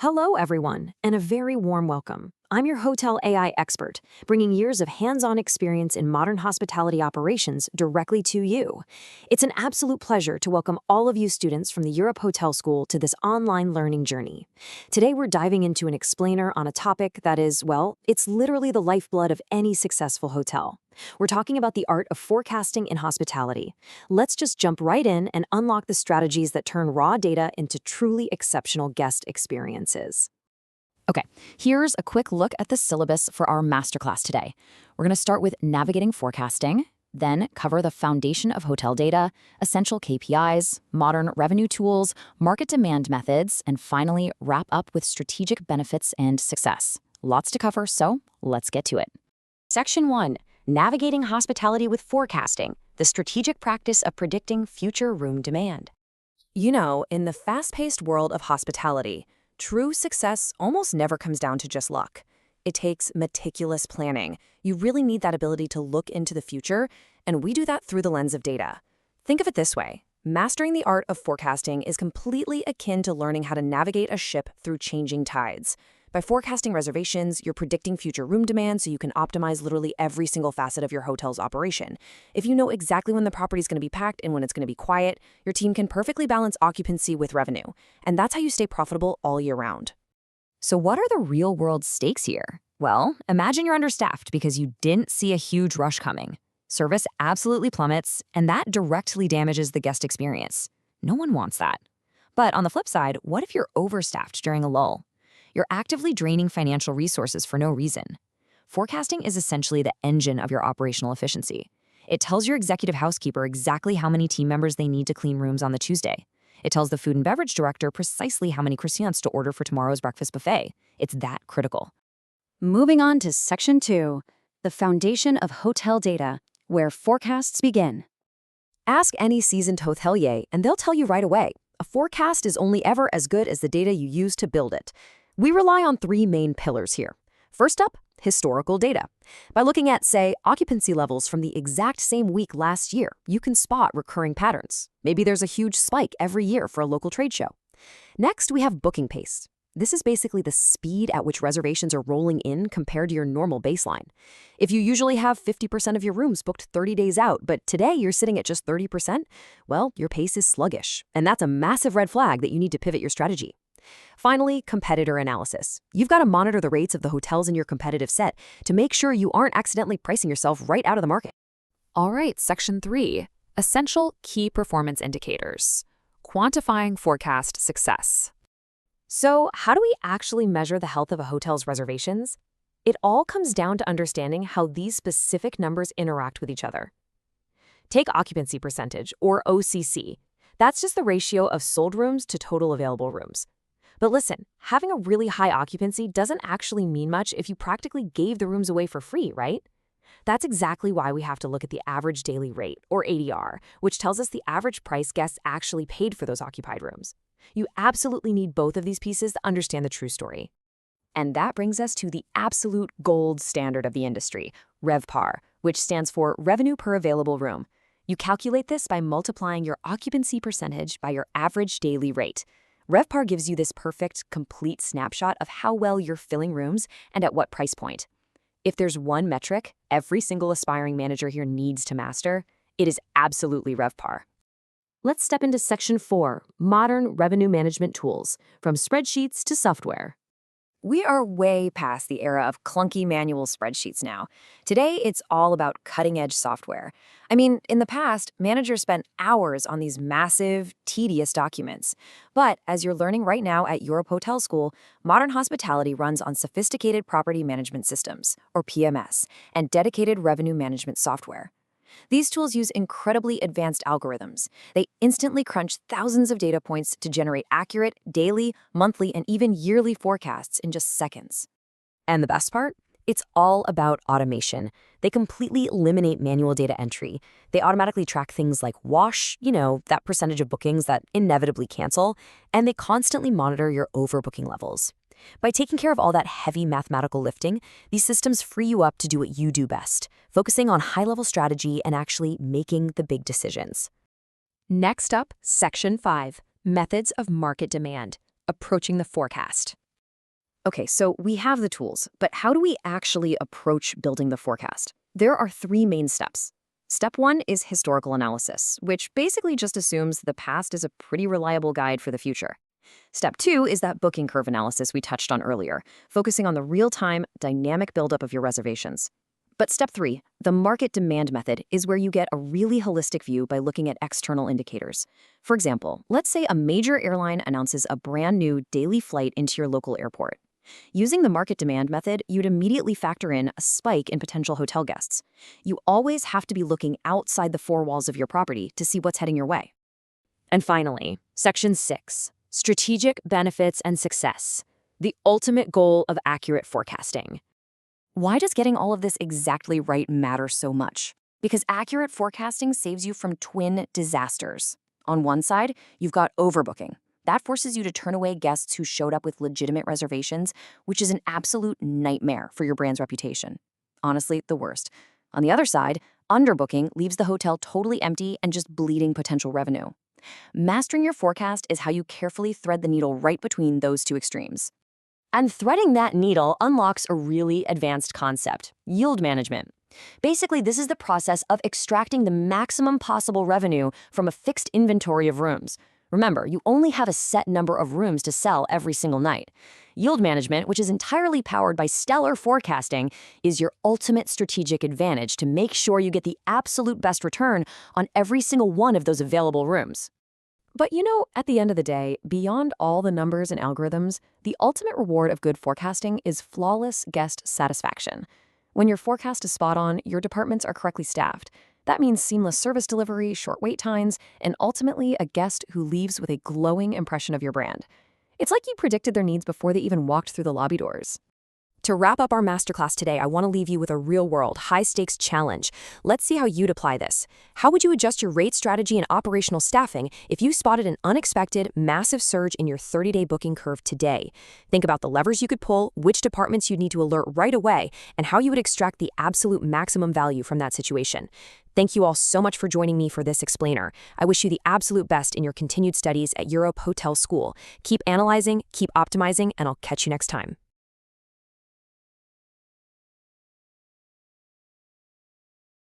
Hello, everyone, and a very warm welcome. I'm your hotel AI expert, bringing years of hands-on experience in modern hospitality operations directly to you. It's an absolute pleasure to welcome all of you students from the Europe Hotel School to this online learning journey. Today, we're diving into an explainer on a topic that is, well, it's literally the lifeblood of any successful hotel. We're talking about the art of forecasting in hospitality. Let's just jump right in and unlock the strategies that turn raw data into truly exceptional guest experiences. Okay, here's a quick look at the syllabus for our masterclass today. We're going to start with navigating forecasting, then cover the foundation of hotel data, essential KPIs, modern revenue tools, market demand methods, and finally wrap up with strategic benefits and success. Lots to cover, so let's get to it. Section 1. Navigating Hospitality with Forecasting, the strategic practice of predicting future room demand. You know, in the fast-paced world of hospitality, true success almost never comes down to just luck. It takes meticulous planning. You really need that ability to look into the future, and we do that through the lens of data. Think of it this way. Mastering the art of forecasting is completely akin to learning how to navigate a ship through changing tides. By forecasting reservations, you're predicting future room demand so you can optimize literally every single facet of your hotel's operation. If you know exactly when the property is going to be packed and when it's going to be quiet, your team can perfectly balance occupancy with revenue. And that's how you stay profitable all year round. So what are the real-world stakes here? Well, imagine you're understaffed because you didn't see a huge rush coming. Service absolutely plummets, and that directly damages the guest experience. No one wants that. But on the flip side, what if you're overstaffed during a lull? You're actively draining financial resources for no reason. Forecasting is essentially the engine of your operational efficiency. It tells your executive housekeeper exactly how many team members they need to clean rooms on the Tuesday. It tells the food and beverage director precisely how many croissants to order for tomorrow's breakfast buffet. It's that critical. Moving on to Section 2, the foundation of hotel data, where forecasts begin. Ask any seasoned hotelier, and they'll tell you right away, a forecast is only ever as good as the data you use to build it. We rely on three main pillars here. First up, historical data. By looking at, say, occupancy levels from the exact same week last year, you can spot recurring patterns. Maybe there's a huge spike every year for a local trade show. Next, we have booking pace. This is basically the speed at which reservations are rolling in compared to your normal baseline. If you usually have 50% of your rooms booked 30 days out, but today you're sitting at just 30%, well, your pace is sluggish, and that's a massive red flag that you need to pivot your strategy. Finally, competitor analysis. You've got to monitor the rates of the hotels in your competitive set to make sure you aren't accidentally pricing yourself right out of the market. All right, Section 3, Essential Key Performance Indicators, Quantifying Forecast Success. So, how do we actually measure the health of a hotel's reservations? It all comes down to understanding how these specific numbers interact with each other. Take occupancy percentage, or OCC. That's just the ratio of sold rooms to total available rooms. But listen, having a really high occupancy doesn't actually mean much if you practically gave the rooms away for free, right? That's exactly why we have to look at the average daily rate, or ADR, which tells us the average price guests actually paid for those occupied rooms. You absolutely need both of these pieces to understand the true story. And that brings us to the absolute gold standard of the industry, RevPAR, which stands for Revenue Per Available Room. You calculate this by multiplying your occupancy percentage by your average daily rate. RevPAR gives you this perfect, complete snapshot of how well you're filling rooms and at what price point. If there's one metric every single aspiring manager here needs to master, it is absolutely RevPAR. Let's step into Section 4, Modern Revenue Management Tools, from spreadsheets to software. We are way past the era of clunky manual spreadsheets now. Today, it's all about cutting-edge software. I mean, in the past, managers spent hours on these massive, tedious documents. But as you're learning right now at Europe Hotel School, modern hospitality runs on sophisticated property management systems, or PMS, and dedicated revenue management software. These tools use incredibly advanced algorithms. They instantly crunch thousands of data points to generate accurate daily, monthly, and even yearly forecasts in just seconds. And the best part? It's all about automation. They completely eliminate manual data entry. They automatically track things like wash, that percentage of bookings that inevitably cancel, and they constantly monitor your overbooking levels. By taking care of all that heavy mathematical lifting, these systems free you up to do what you do best, focusing on high-level strategy and actually making the big decisions. Next up, Section 5, Methods of Market Demand, Approaching the Forecast. Okay, so we have the tools, but how do we actually approach building the forecast? There are three main steps. Step one is historical analysis, which basically just assumes the past is a pretty reliable guide for the future. Step two is that booking curve analysis we touched on earlier, focusing on the real-time, dynamic buildup of your reservations. But step three, the market demand method, is where you get a really holistic view by looking at external indicators. For example, let's say a major airline announces a brand new daily flight into your local airport. Using the market demand method, you'd immediately factor in a spike in potential hotel guests. You always have to be looking outside the four walls of your property to see what's heading your way. And finally, Section 6, Strategic Benefits and Success, the ultimate goal of accurate forecasting. Why does getting all of this exactly right matter so much? Because accurate forecasting saves you from twin disasters. On one side, you've got overbooking. That forces you to turn away guests who showed up with legitimate reservations, which is an absolute nightmare for your brand's reputation. Honestly, the worst. On the other side, underbooking leaves the hotel totally empty and just bleeding potential revenue. Mastering your forecast is how you carefully thread the needle right between those two extremes. And threading that needle unlocks a really advanced concept, yield management. Basically, this is the process of extracting the maximum possible revenue from a fixed inventory of rooms. Remember, you only have a set number of rooms to sell every single night. Yield management, which is entirely powered by stellar forecasting, is your ultimate strategic advantage to make sure you get the absolute best return on every single one of those available rooms. But at the end of the day, beyond all the numbers and algorithms, the ultimate reward of good forecasting is flawless guest satisfaction. When your forecast is spot on, your departments are correctly staffed. That means seamless service delivery, short wait times, and ultimately a guest who leaves with a glowing impression of your brand. It's like you predicted their needs before they even walked through the lobby doors. To wrap up our masterclass today, I want to leave you with a real-world, high-stakes challenge. Let's see how you'd apply this. How would you adjust your rate strategy and operational staffing if you spotted an unexpected, massive surge in your 30-day booking curve today? Think about the levers you could pull, which departments you'd need to alert right away, and how you would extract the absolute maximum value from that situation. Thank you all so much for joining me for this explainer. I wish you the absolute best in your continued studies at Europe Hotel School. Keep analyzing, keep optimizing, and I'll catch you next time.